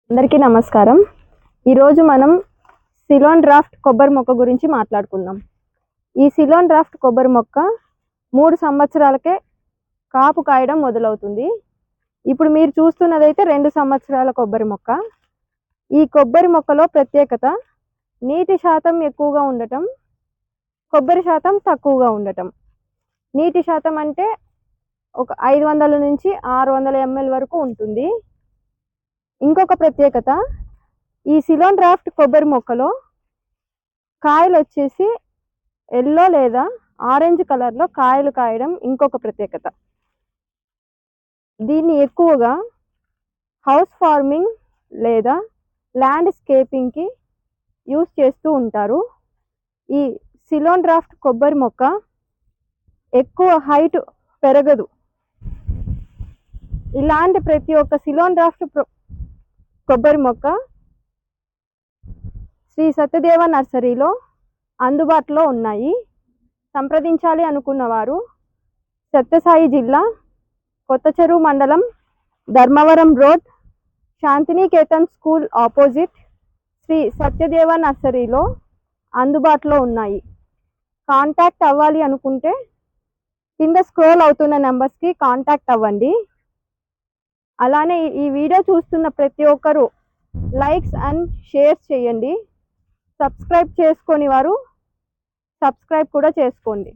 అందరికీ నమస్కారం. ఈరోజు మనం సిలోన్ డ్రాఫ్ట్ కొబ్బరి మొక్క గురించి మాట్లాడుకుందాం. ఈ సిలోన్ డ్రాఫ్ట్ కొబ్బరి మొక్క 3 సంవత్సరాలకే కాపు కాయడం మొదలవుతుంది. ఇప్పుడు మీరు చూస్తున్నదైతే 2 సంవత్సరాల కొబ్బరి మొక్క. ఈ కొబ్బరి మొక్కలో ప్రత్యేకత నీటి శాతం ఎక్కువగా ఉండటం, కొబ్బరి శాతం తక్కువగా ఉండటం. నీటి శాతం అంటే ఒక 500 నుంచి 600 ml వరకు ఉంటుంది. ఇంకొక ప్రత్యేకత, ఈ సిలోన్ డ్రాఫ్ట్ కొబ్బరి మొక్కలో కాయలు వచ్చేసి ఎల్లో లేదా ఆరెంజ్ కలర్లో కాయలు కాయడం ఇంకొక ప్రత్యేకత. దీన్ని ఎక్కువగా హౌస్ ఫార్మింగ్ లేదా ల్యాండ్స్కేపింగ్కి యూస్ చేస్తూ ఉంటారు. ఈ సిలోన్ డ్రాఫ్ట్ కొబ్బరి మొక్క ఎక్కువ హైట్ పెరగదు. ఇలాంటి ప్రతి ఒక్క సిలోన్ డ్రాఫ్ట్ కొబ్బరి మొక్క శ్రీ సత్యదేవ నర్సరీలో అందుబాటులో ఉన్నాయి. సంప్రదించాలి అనుకున్నవారు సత్యసాయి జిల్లా కొత్తచెరువు మండలం Dharmavaram road Shantiniketan school opposite Sri Satyadeva నర్సరీలో అందుబాటులో ఉన్నాయి. కాంటాక్ట్ అవ్వాలి అనుకుంటే కింద స్క్రోల్ అవుతున్న నెంబర్స్కి కాంటాక్ట్ అవ్వండి. అలానే ఈ వీడియో చూస్తున్న ప్రతి ఒక్కరూ లైక్స్ అండ్ షేర్ చేయండి. సబ్స్క్రైబ్ చేసుకొని వారు సబ్స్క్రైబ్ కూడా చేసుకోండి.